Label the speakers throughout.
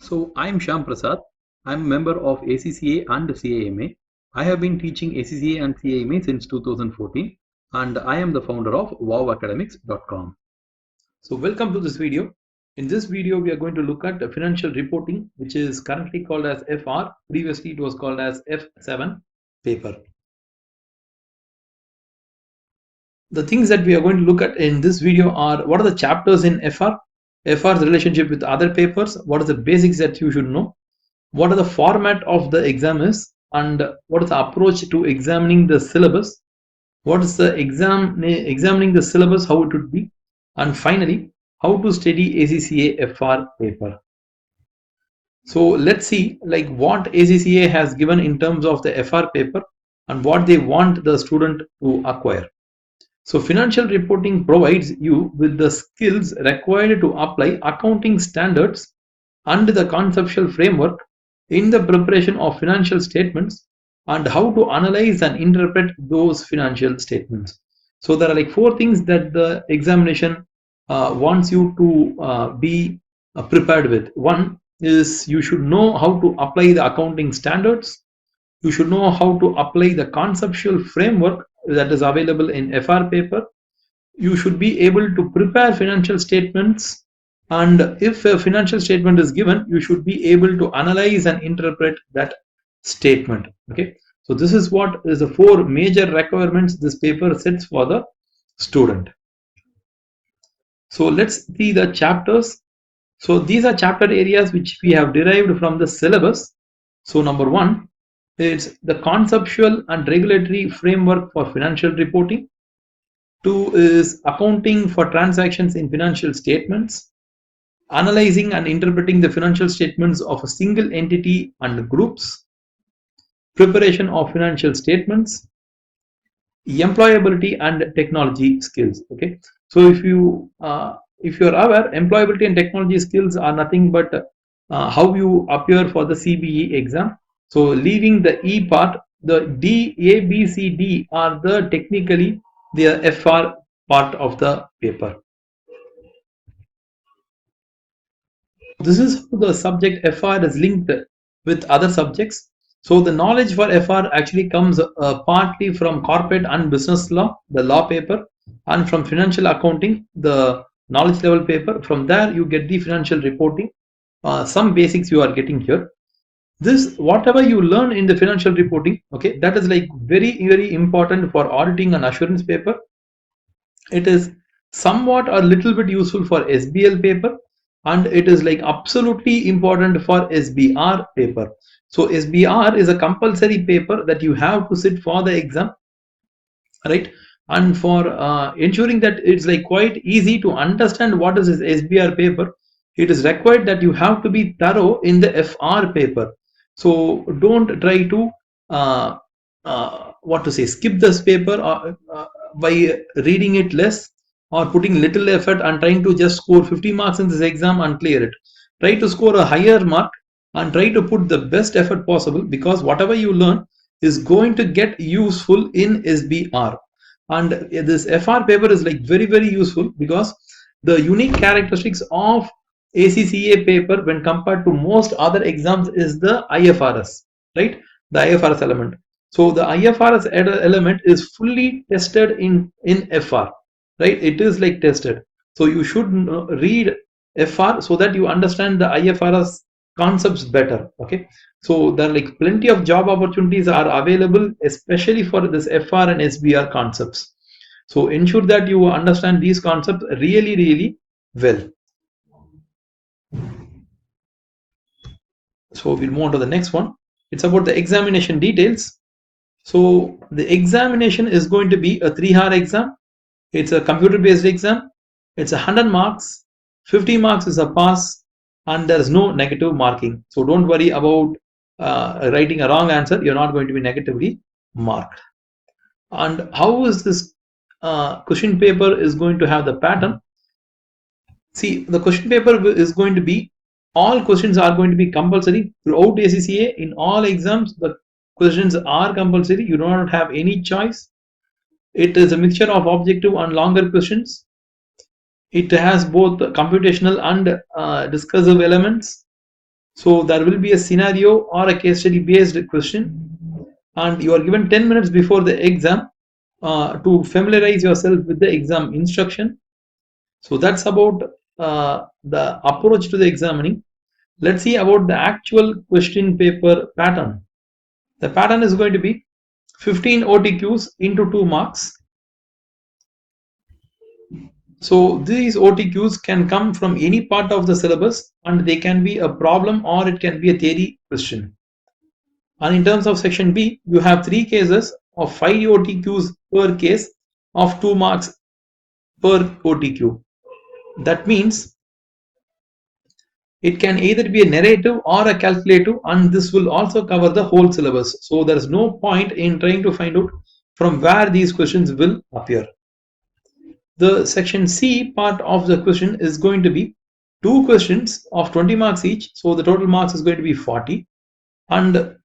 Speaker 1: So I'm Shyam Prasad. I'm a member of ACCA and CAMA. I have been teaching ACCA and CAMA since 2014 and I am the founder of wowacademics.com. So welcome to this video. In this video, we are going to look at the financial reporting, which is currently called as FR. Previously, it was called as F7 paper. The things that we are going to look at in this video are what are the chapters in FR's relationship with other papers, what are the basics that you should know, what are the format of the exam is, and what is the approach to examining the syllabus, what is the examining the syllabus, how it would be, and finally how to study ACCA FR paper. So let's see like what ACCA has given in terms of the FR paper and what they want the student to acquire. So financial reporting provides you with the skills required to apply accounting standards and the conceptual framework in the preparation of financial statements and how to analyze and interpret those financial statements. So there are like four things that the examination wants you to be prepared with. One is you should know how to apply the accounting standards. You should know how to apply the conceptual framework that is available in FR paper. You should be able to prepare financial statements, and if a financial statement is given, you should be able to analyze and interpret that statement. Okay, so this is what is the four major requirements this paper sets for the student. So let's see the chapters. So these are chapter areas which we have derived from the syllabus. So number one, it's the conceptual and regulatory framework for financial reporting. Two is accounting for transactions in financial statements, analyzing and interpreting the financial statements of a single entity and groups, preparation of financial statements, employability and technology skills. Okay, so if you're aware, employability and technology skills are nothing but how you appear for the CBE exam. So leaving the E part, the D, A, B, C, D are the technically the FR part of the paper. This is how the subject FR is linked with other subjects. So the knowledge for FR actually comes partly from corporate and business law, the law paper, and from financial accounting, the knowledge level paper. From there you get the financial reporting. Some basics you are getting here. This whatever you learn in the financial reporting, okay, that is like very important for auditing and assurance paper. It is somewhat a little bit useful for SBL paper, and it is like absolutely important for SBR paper. So SBR is a compulsory paper that you have to sit for the exam, right? And for ensuring that it's like quite easy to understand what is this SBR paper, it is required that you have to be thorough in the FR paper. So don't try to skip this paper by reading it less or putting little effort and trying to just score 50 marks in this exam and clear it. Try to score a higher mark and try to put the best effort possible, because whatever you learn is going to get useful in SBR. And this FR paper is like very useful because the unique characteristics of ACCA paper when compared to most other exams is the IFRS, right? The IFRS element. So the IFRS element is fully tested in FR, right? It is like tested. So you should read FR so that you understand the IFRS concepts better. Okay, so there are like plenty of job opportunities are available, especially for this FR and SBR concepts. So ensure that you understand these concepts really well. So we'll move on to the next one. It's about the examination details. So the examination is going to be a 3-hour exam. It's a computer based exam. It's 100 marks. 50 marks is a pass, and there is no negative marking. So don't worry about writing a wrong answer. You're not going to be negatively marked. And how is this question paper is going to have the pattern? See, the question paper is going to be, all questions are going to be compulsory throughout ACCA. In all exams, the questions are compulsory. You do not have any choice. It is a mixture of objective and longer questions. It has both computational and discursive elements. So there will be a scenario or a case study based question, and you are given 10 minutes before the exam to familiarize yourself with the exam instruction. So that's about the approach to the examining. Let's see about the actual question paper pattern. The pattern is going to be 15 OTQs into 2 marks. So these OTQs can come from any part of the syllabus, and they can be a problem or it can be a theory question. And in terms of section B, you have 3 cases of 5 OTQs per case of 2 marks per OTQ. That means it can either be a narrative or a calculative, and this will also cover the whole syllabus. So there is no point in trying to find out from where these questions will appear. The section C part of the question is going to be 2 questions of 20 marks each. So the total marks is going to be 40. And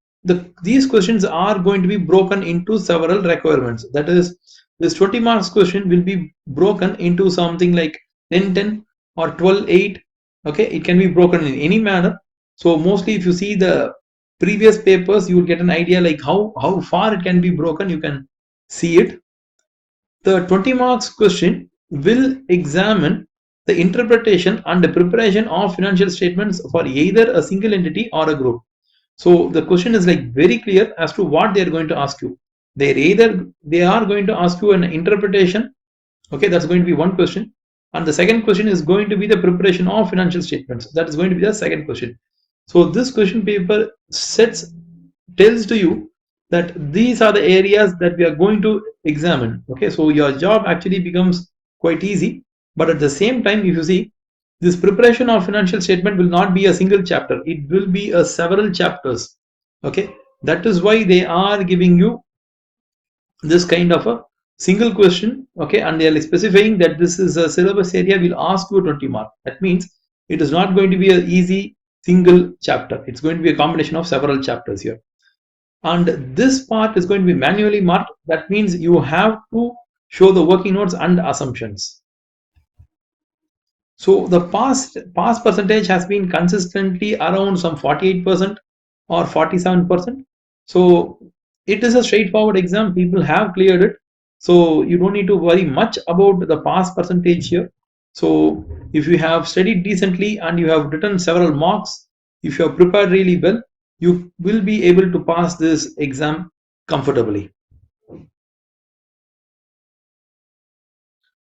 Speaker 1: these questions are going to be broken into several requirements. That is, this 20 marks question will be broken into something like 10-10 or 12-8. Okay, it can be broken in any manner. So mostly if you see the previous papers, you will get an idea like how far it can be broken. You can see it. The 20 marks question will examine the interpretation and the preparation of financial statements for either a single entity or a group. So the question is like very clear as to what they are going to ask you. They are going to ask you an interpretation. Okay, that's going to be one question. And the second question is going to be the preparation of financial statements. That is going to be the second question. So this question paper tells to you that these are the areas that we are going to examine. Okay, so your job actually becomes quite easy. But at the same time, if you see, this preparation of financial statement will not be a single chapter. It will be a several chapters. Okay, that is why they are giving you this kind of a single question. Okay, and they are specifying that this is a syllabus area will ask you 20 mark. That means it is not going to be an easy single chapter. It's going to be a combination of several chapters here. And this part is going to be manually marked. That means you have to show the working notes and assumptions. So the pass percentage has been consistently around some 48% or 47%. So it is a straightforward exam. People have cleared it. So you don't need to worry much about the pass percentage here. So if you have studied decently and you have written several mocks, if you have prepared really well, you will be able to pass this exam comfortably.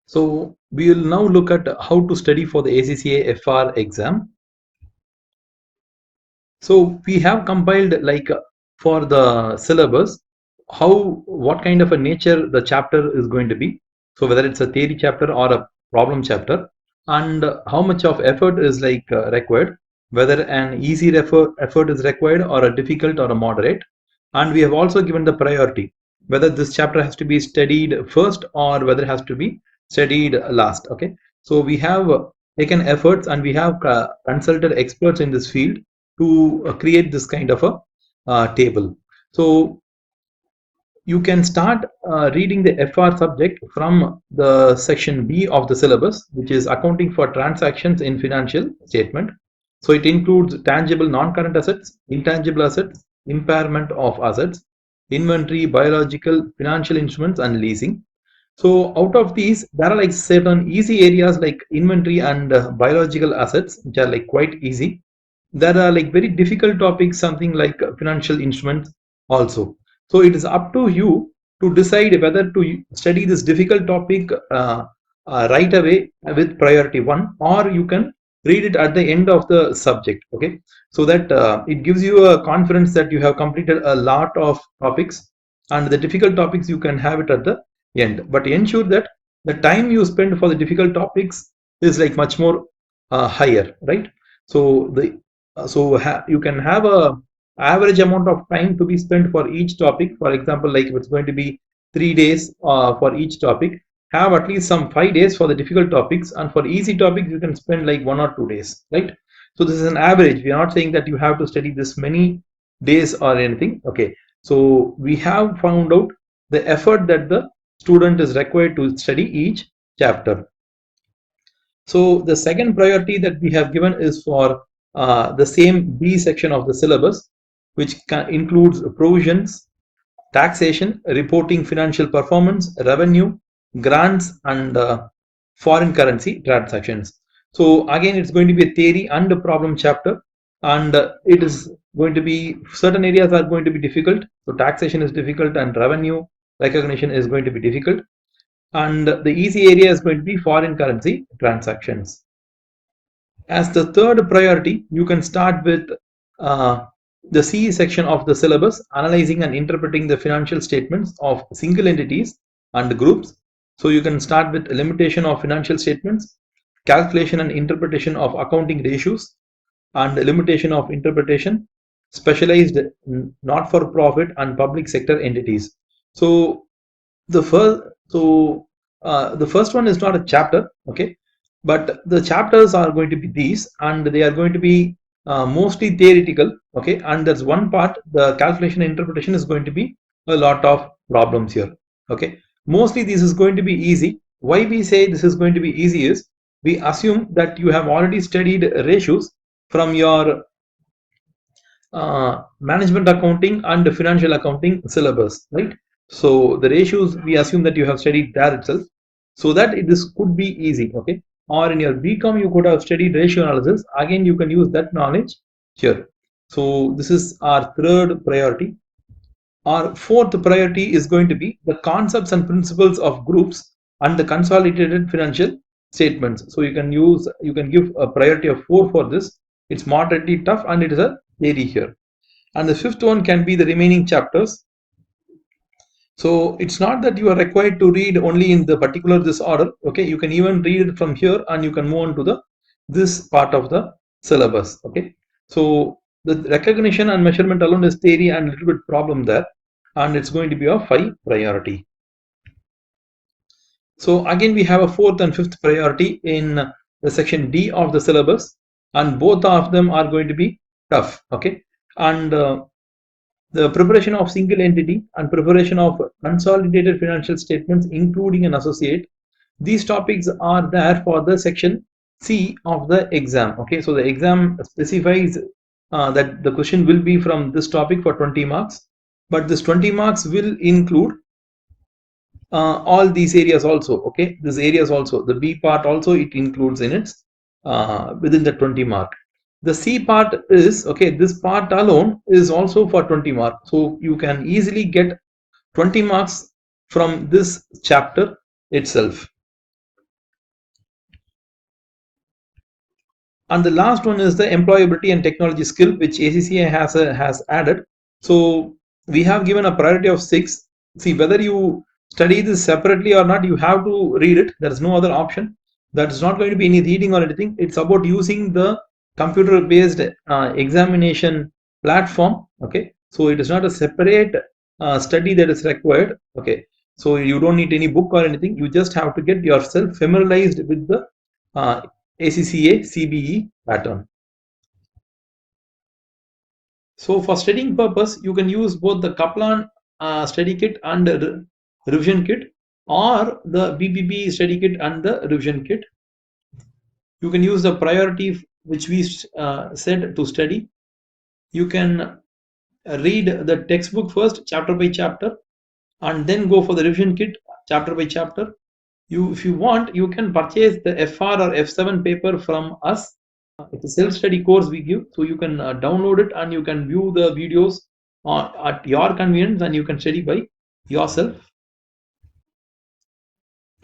Speaker 1: So we will now look at how to study for the ACCA FR exam. So we have compiled like for the syllabus, what kind of a nature the chapter is going to be. So whether it's a theory chapter or a problem chapter, and how much of effort is like required, whether an easy effort is required or a difficult or a moderate. And we have also given the priority, whether this chapter has to be studied first or whether it has to be studied last. Okay, so we have taken efforts and we have consulted experts in this field to create this kind of a table. So you can start reading the FR subject from the section B of the syllabus, which is accounting for transactions in financial statement. So it includes tangible non-current assets, intangible assets, impairment of assets, inventory, biological, financial instruments, and leasing. So out of these, there are like certain easy areas like inventory and biological assets, which are like quite easy. There are like very difficult topics, something like financial instruments also. So it is up to you to decide whether to study this difficult topic right away with priority 1, or you can read it at the end of the subject. Okay, so that it gives you a confidence that you have completed a lot of topics, and the difficult topics you can have it at the end. But ensure that the time you spend for the difficult topics is like much more higher, right? So you can have a average amount of time to be spent for each topic. For example, like if it's going to be 3 days for each topic, have at least some 5 days for the difficult topics, and for easy topics you can spend like 1 or 2 days, right? So this is an average. We are not saying that you have to study this many days or anything. Okay, so we have found out the effort that the student is required to study each chapter. So the second priority that we have given is for the same B section of the syllabus, which includes provisions, taxation, reporting financial performance, revenue, grants, and foreign currency transactions. So again, it's going to be a theory and a problem chapter, and it is going to be, certain areas are going to be difficult. So taxation is difficult and revenue recognition is going to be difficult, and the easy area is going to be foreign currency transactions. As the third priority, you can start with the C section of the syllabus, analyzing and interpreting the financial statements of single entities and groups. So you can start with limitation of financial statements, calculation and interpretation of accounting ratios, and limitation of interpretation, specialized not-for-profit and public sector entities. So the first the first one is not a chapter, okay, but the chapters are going to be these, and they are going to be mostly theoretical, okay, and there's one part, the calculation and interpretation, is going to be a lot of problems here, okay. Mostly this is going to be easy. Why we say this is going to be easy is, we assume that you have already studied ratios from your management accounting and financial accounting syllabus, right? So the ratios, we assume that you have studied there itself, so that this could be easy, okay. Or in your BCom you could have studied ratio analysis, again you can use that knowledge here. So this is our third priority. Our fourth priority is going to be the concepts and principles of groups and the consolidated financial statements. So you can give a priority of 4 for this. It's moderately tough and it is a theory here. And the fifth one can be the remaining chapters. So it's not that you are required to read only in the particular this order, okay. You can even read it from here and you can move on to the this part of the syllabus, okay. So the recognition and measurement alone is theory and a little bit problem there, and it's going to be of 5 priority. So again we have a fourth and fifth priority in the section D of the syllabus, and both of them are going to be tough, okay. And the preparation of single entity and preparation of consolidated financial statements including an associate, these topics are there for the section C of the exam, okay. So the exam specifies that the question will be from this topic for 20 marks, but this 20 marks will include all these areas also, okay. These areas also, the B part also, it includes in its within the 20 mark. The C part is, okay, this part alone is also for 20 marks, so you can easily get 20 marks from this chapter itself. And the last one is the employability and technology skill, which ACCA has added. So we have given a priority of 6. See, whether you study this separately or not, you have to read it. There is no other option. That's not going to be any reading or anything. It's about using the computer based examination platform, okay. So it is not a separate study that is required, okay. So you don't need any book or anything. You just have to get yourself familiarized with the ACCA CBE pattern. So for studying purpose, you can use both the Kaplan study kit and the revision kit, or the BBB study kit and the revision kit. You can use the priority which we said to study. You can read the textbook first, chapter by chapter, and then go for the revision kit, chapter by chapter. If you want, you can purchase the FR or F7 paper from us. It's a self-study course we give, so you can download it and you can view the videos at your convenience, and you can study by yourself.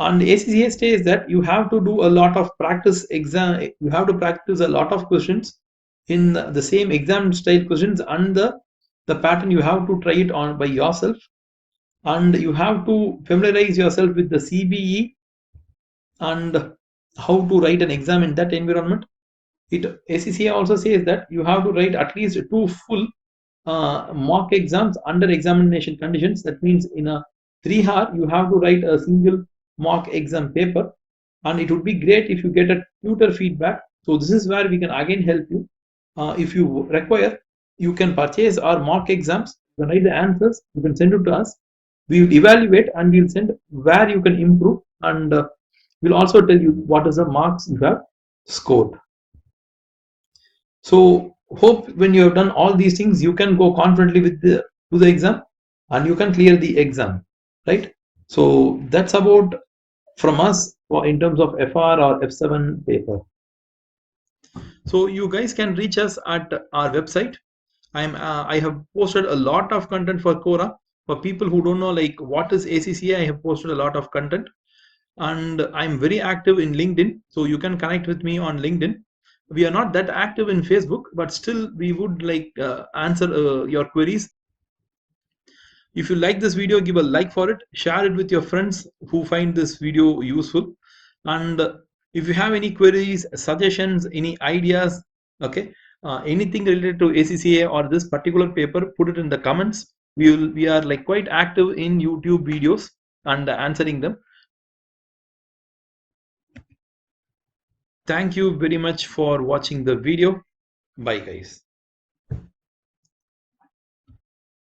Speaker 1: And ACCA says that you have to do a lot of practice exam. You have to practice a lot of questions in the same exam style questions, and the pattern you have to try it on by yourself, and you have to familiarize yourself with the CBE and how to write an exam in that environment. ACCA also says that you have to write at least 2 full mock exams under examination conditions. That means in a 3 hour you have to write a single mock exam paper, and it would be great if you get a tutor feedback. So this is where we can again help you. If you require, you can purchase our mock exams, you can write the answers, you can send it to us. We will evaluate and we'll send where you can improve, and we'll also tell you what is the marks you have scored. So hope when you have done all these things, you can go confidently with to the exam and you can clear the exam, right? So that's about from us for in terms of FR or F7 paper. So you guys can reach us at our website. I have posted a lot of content for Quora. For people who don't know like what is ACCA, I have posted a lot of content, and I'm very active in LinkedIn. So you can connect with me on LinkedIn. We are not that active in Facebook, but still we would like answer your queries. If you like this video, give a like for it, share it with your friends who find this video useful. And if you have any queries, suggestions, any ideas, okay, anything related to ACCA or this particular paper, put it in the comments. We are like quite active in YouTube videos and answering them. Thank you very much for watching the video. Bye guys.